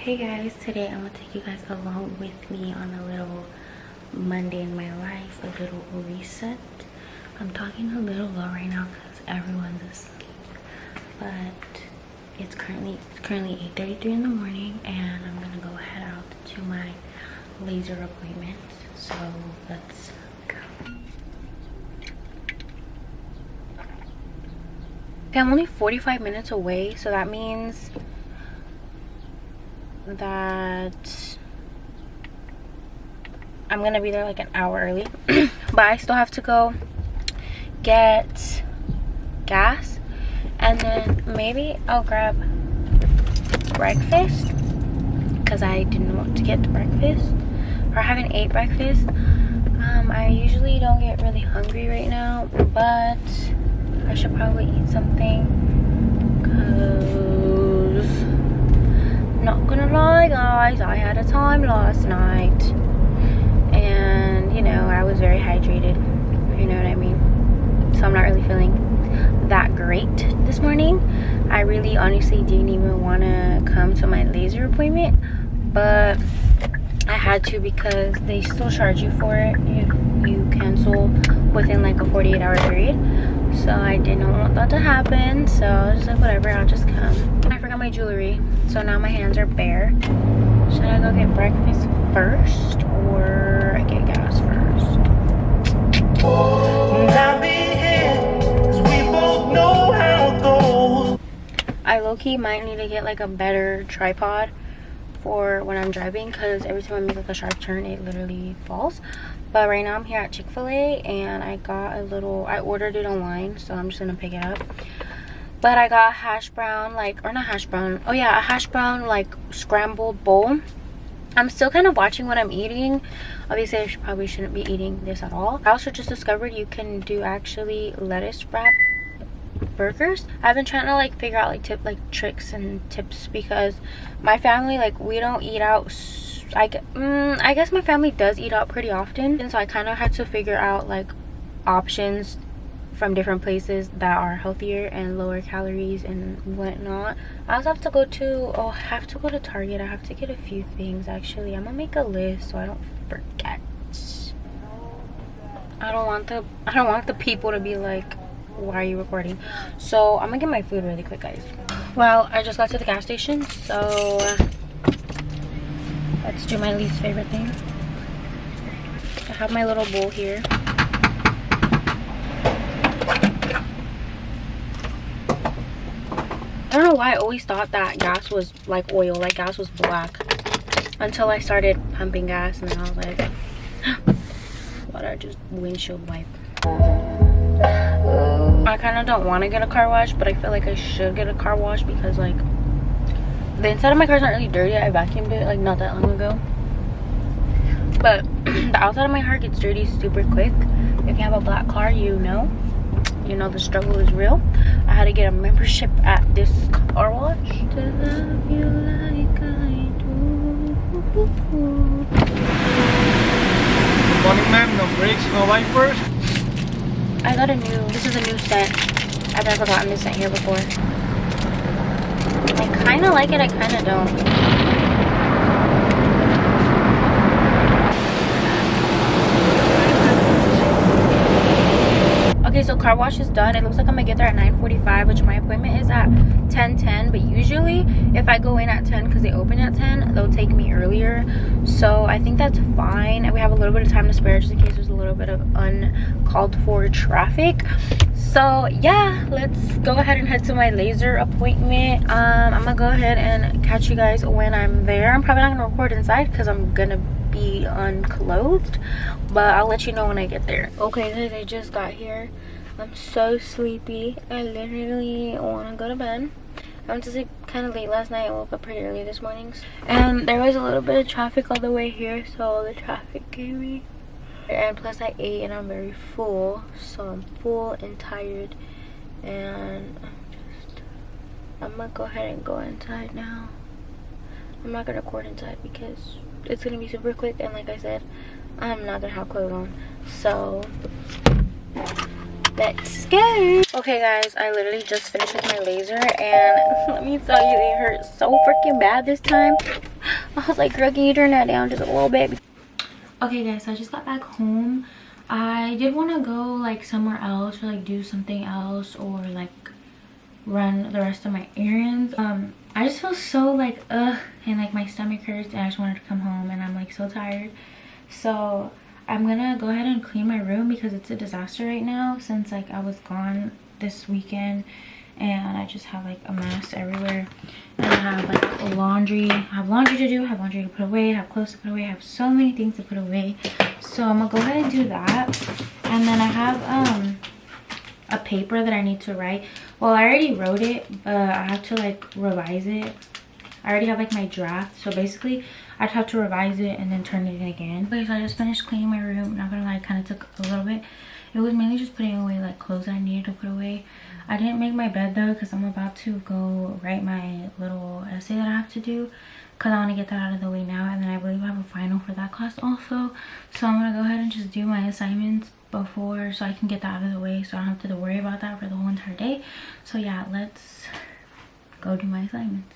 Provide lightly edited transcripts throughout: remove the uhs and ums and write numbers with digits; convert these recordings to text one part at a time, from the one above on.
Hey guys, today I'm gonna take you guys along with me on a little Monday in my life, a little reset. I'm talking a little low right now because everyone's asleep, but it's currently 8:33 in the morning, and I'm gonna go head out to my laser appointment. So let's go. Okay, I'm only 45 minutes away, so that means that I'm gonna be there like an hour early. But I still have to go get gas, and then maybe I'll grab breakfast because I didn't want to get the breakfast, or I haven't ate breakfast. I usually don't get really hungry right now, but I should probably eat something because, not gonna lie guys, I had a time last night, and you know, I was very hydrated, you know what I mean, so I'm not really feeling that great this morning. I really honestly didn't even want to come to my laser appointment, but I had to because they still charge you for it if you cancel within like a 48-hour period. So I didn't want that to happen, so I was just like, whatever, I'll just come. I forgot my jewelry, so now my hands are bare. Should I go get breakfast first or get gas first? I low-key might need to get like a better tripod for when I'm driving, because every time I make like a sharp turn it literally falls. But right now I'm here at Chick-fil-A, and I got a little, I ordered it online, so I'm just gonna pick it up. But I got hash brown, like, or not hash brown, oh yeah, a hash brown like scrambled bowl. I'm still kind of watching what I'm eating. Obviously I probably shouldn't be eating this at all. I also just discovered you can do actually lettuce wrap burgers. I've been trying to like figure out like tricks and tips, because my family, like, we don't eat out. I guess my family does eat out pretty often, and so I kind of had to figure out like options from different places that are healthier and lower calories and whatnot. I also have to go to Target. I have to get a few things actually. I'm gonna make a list so I don't forget. I don't want the people to be like, why are you recording? So I'm gonna get my food really quick, guys. Well, I just got to the gas station, so let's do my least favorite thing. I have my little bowl here. I don't know why I always thought that gas was like oil, like gas was black, until I started pumping gas, and then I was like, what, I just windshield wipe. I kind of don't want to get a car wash, but I feel like I should get a car wash because like the inside of my car's not really dirty. I vacuumed it like not that long ago, but the outside of my car gets dirty super quick. If you have a black car, you know the struggle is real. I had to get a membership at this car wash to love you like I do. Morning, ma'am. No brakes, no wipers. I got this is a new scent. I've never gotten this scent here before. I kind of like it, I kind of don't. Okay, so car wash is done. It looks like I'm gonna get there at 9:45, which my appointment is at 10:10. But usually if I go in at 10 because they open at 10, they'll take me earlier. So I think that's fine, and we have a little bit of time to spare just in case there's a little bit of uncalled for traffic. So yeah, let's go ahead and head to my laser appointment. I'm gonna go ahead and catch you guys when I'm there. I'm probably not gonna record inside because I'm gonna be unclothed, but I'll let you know when I get there. Okay guys, I just got here. I'm so sleepy. I literally want to go to bed. I went to sleep kind of late last night. I woke up pretty early this morning, and there was a little bit of traffic on the way here, so the traffic gave me, and plus I ate and I'm very full, so I'm full and tired, and I'm gonna go ahead and go inside now. I'm not gonna record inside because it's gonna be super quick, and like I said, I'm not gonna have clothes on, so let's go. Okay guys, I literally just finished with my laser, and let me tell you, it hurt so freaking bad this time. I was like, girl, can you turn that down just a little bit? Okay guys, so I just got back home. I did want to go like somewhere else or like do something else or like run the rest of my errands. I just feel so like and like my stomach hurts, and I just wanted to come home, and I'm like so tired. So I'm gonna go ahead and clean my room because it's a disaster right now since like I was gone this weekend, and I just have like a mess everywhere. And I have like laundry. I have laundry to do, I have laundry to put away, I have clothes to put away, I have so many things to put away. So I'm gonna go ahead and do that. And then I have a paper that I need to write. Well, I already wrote it, but I have to like revise it. I already have like my draft, so basically I'd have to revise it and then turn it in again. Okay, so I just finished cleaning my room. Not gonna lie, it kind of took a little bit. It was mainly just putting away like clothes that I needed to put away. I didn't make my bed though because I'm about to go write my little essay that I have to do, because I want to get that out of the way now, and then I believe I have a final for that class also. So I'm gonna go ahead and just do my assignments before, so I can get that out of the way so I don't have to worry about that for the whole entire day. So yeah, let's go do my assignments.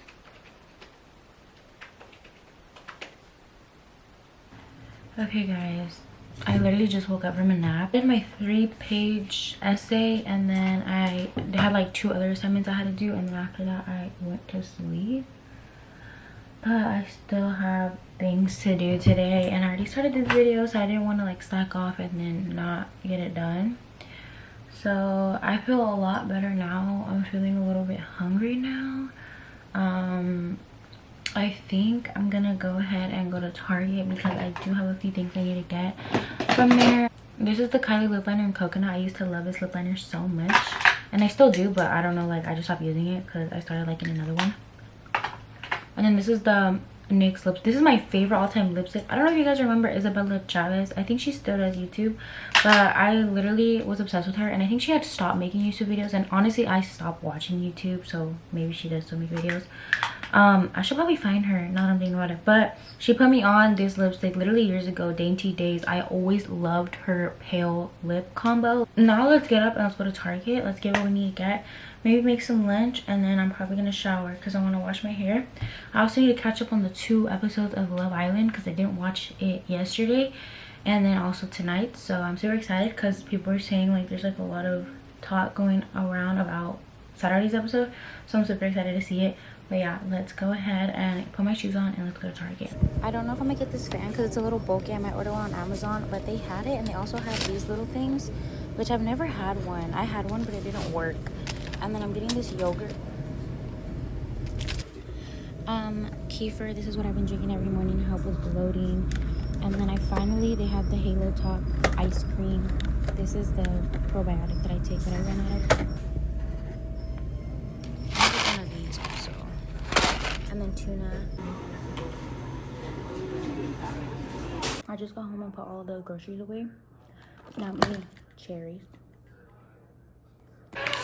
Okay guys, I literally just woke up from a nap. I did my 3-page essay, and then I had like 2 other assignments I had to do, and then after that I went to sleep. But I still have things to do today, and I already started this video, so I didn't want to like slack off and then not get it done. So I feel a lot better now. I'm feeling a little bit hungry now. I think I'm gonna go ahead and go to Target because I do have a few things I need to get from there. This is the Kylie lip liner in coconut. I used to love this lip liner so much, and I still do, but I don't know, like I just stopped using it because I started liking another one. And then this is the NYX lips. This is my favorite all-time lipstick. I don't know if you guys remember Isabella Chavez. I think she still does YouTube, but I literally was obsessed with her, and I think she had stopped making YouTube videos, and honestly I stopped watching YouTube, so maybe she does still make videos. I should probably find her now that I'm thinking about it, but she put me on this lipstick literally years ago, Dainty Days. I always loved her pale lip combo. Now let's get up and let's go to Target. Let's get what we need to get, maybe make some lunch, and then I'm probably gonna shower because I want to wash my hair. I also need to catch up on the 2 episodes of Love Island because I didn't watch it yesterday, and then also tonight. So I'm super excited because people are saying like there's like a lot of talk going around about Saturday's episode, so I'm super excited to see it. But yeah, let's go ahead and put my shoes on and let's go to Target. I don't know if I'm gonna get this fan because it's a little bulky. I might order one on Amazon, but they had it, and they also have these little things, which I've never had one. I had one, but it didn't work. And then I'm getting this yogurt. Kefir. This is what I've been drinking every morning to help with bloating. And then they have the Halo Top ice cream. This is the probiotic that I take that I ran out of. And then tuna. I just got home and put all the groceries away. Now I'm eating cherries.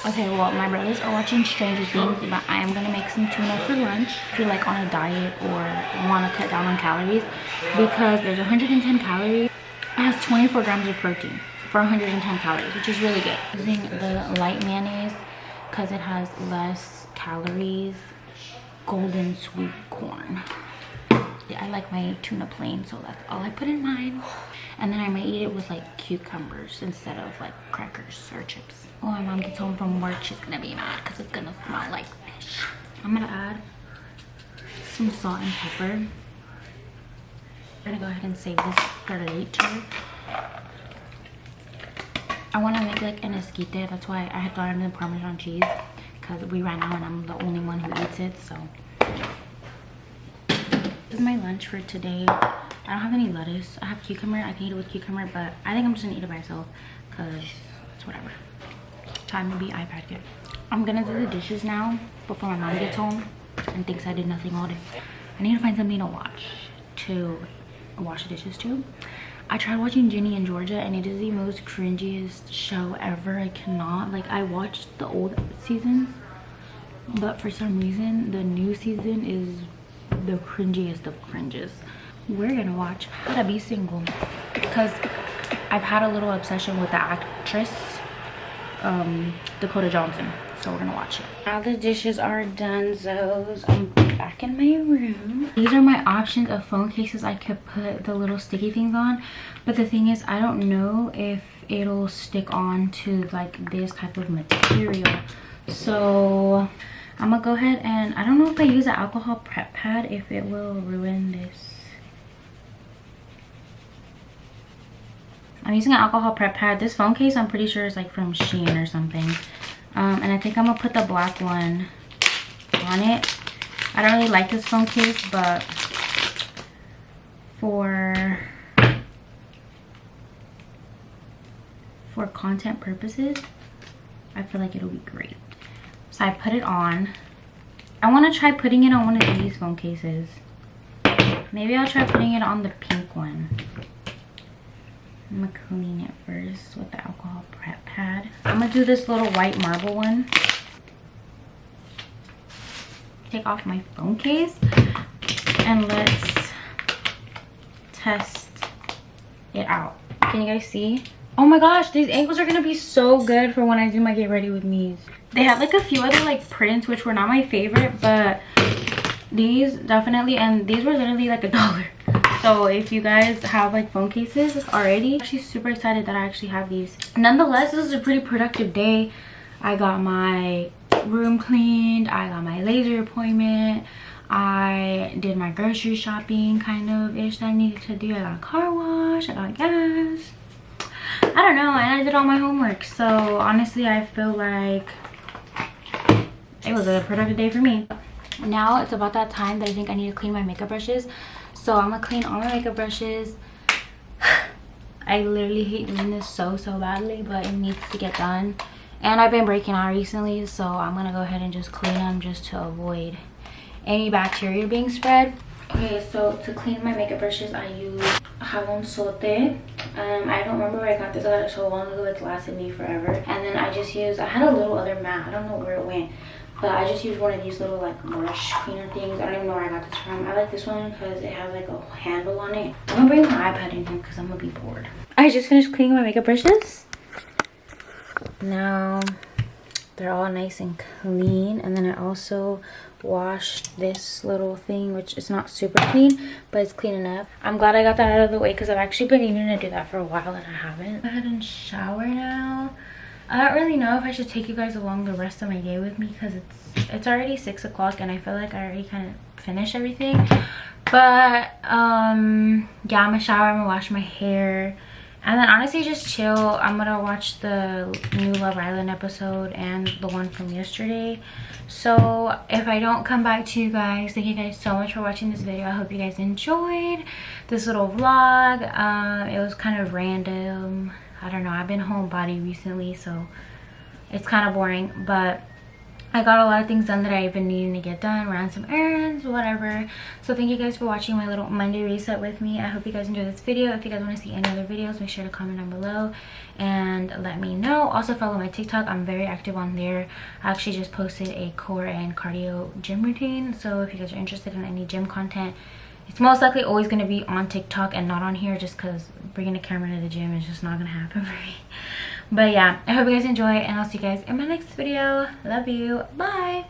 Okay, well, my brothers are watching Stranger Things, but I am gonna make some tuna for lunch. If you're like on a diet or want to cut down on calories, because there's 110 calories. It has 24 grams of protein for 110 calories, which is really good. Using the light mayonnaise because it has less calories. Golden sweet corn. Yeah, I like my tuna plain, so that's all I put in mine. And then I might eat it with like cucumbers instead of like crackers or chips. When my mom gets home from work, she's gonna be mad because it's gonna smell like fish. I'm gonna add some salt and pepper. I'm gonna go ahead and save this for later. I want to make like an esquite. That's why I had gotten the Parmesan cheese, because we ran out and I'm the only one who eats it. So this is my lunch for today. I don't have any lettuce. I have cucumber. I can eat it with cucumber, but I think I'm just gonna eat it by itself because it's whatever. Time to be iPad kid. I'm gonna do the dishes now before my mom gets home and thinks I did nothing all day. I need to find something to watch the dishes too. I tried watching Ginny and Georgia, and it is the most cringiest show ever. I cannot. Like, I watched the old seasons, but for some reason the new season is the cringiest of cringes. We're gonna watch How to Be Single because I've had a little obsession with the actress Dakota Johnson. so we're gonna watch it. Now the dishes are done, so I'm back in my room. These are my options of phone cases I could put the little sticky things on, but the thing is, I don't know if it'll stick on to like this type of material. So I'm gonna go ahead and, I don't know if I use an alcohol prep pad, if it will ruin this. I'm using an alcohol prep pad. This phone case I'm pretty sure is like from Shein or something. And I think I'm gonna put the black one on it. I don't really like this phone case, but for content purposes, I feel like it'll be great. So I put it on. I want to try putting it on one of these phone cases. Maybe I'll try putting it on the pink one. I'm gonna clean it first with the alcohol prep pad. I'm gonna do this little white marble one. Take off my phone case and let's test it out. Can you guys see? Oh my gosh, these ankles are gonna be so good for when I do my get ready with me's. They had like a few other like prints which were not my favorite, but these definitely, and these were literally like $1. So if you guys have like phone cases already, I'm actually super excited that I actually have these. Nonetheless, this is a pretty productive day. I got my room cleaned, I got my laser appointment, I did my grocery shopping kind of ish that I needed to do. I got a car wash, I got gas, I don't know, and I did all my homework. So honestly, I feel like it was a productive day for me. Now it's about that time that I think I need to clean my makeup brushes. So I'm gonna clean all my makeup brushes. I literally hate doing this so badly, but it needs to get done. And I've been breaking out recently, so I'm gonna go ahead and just clean them just to avoid any bacteria being spread. Okay, so to clean my makeup brushes, I use jabón sote. I don't remember where I got this. I got it so long ago, it's lasted me forever. And then I just used, I had a little other mat, I don't know where it went, but I just used one of these little like brush cleaner things. I don't even know where I got this from. I like this one because it has like a handle on it. I'm gonna bring my iPad in here because I'm gonna be bored. I just finished cleaning my makeup brushes. Now they're all nice and clean. And then I also washed this little thing, which is not super clean, but it's clean enough. I'm glad I got that out of the way because I've actually been needing to do that for a while and I haven't. Go ahead and shower now. I don't really know if I should take you guys along the rest of my day with me because it's already 6 o'clock and I feel like I already kind of finished everything. But yeah, I'm gonna shower, I'm gonna wash my hair, and then honestly just chill. I'm gonna watch the new Love Island episode and the one from yesterday. So if I don't come back to you guys, thank you guys so much for watching this video. I hope you guys enjoyed this little vlog. It was kind of random. I don't know, I've been homebody recently, so it's kind of boring, but I got a lot of things done that I've been needing to get done, ran some errands, whatever. So thank you guys for watching my little Monday reset with me. I hope you guys enjoyed this video. If you guys want to see any other videos, make sure to comment down below and let me know. Also follow my TikTok, I'm very active on there. I actually just posted a core and cardio gym routine, so if you guys are interested in any gym content, it's most likely always going to be on TikTok and not on here, just because bringing a camera to the gym is just not going to happen for me. But yeah, I hope you guys enjoy, and I'll see you guys in my next video. Love you. Bye.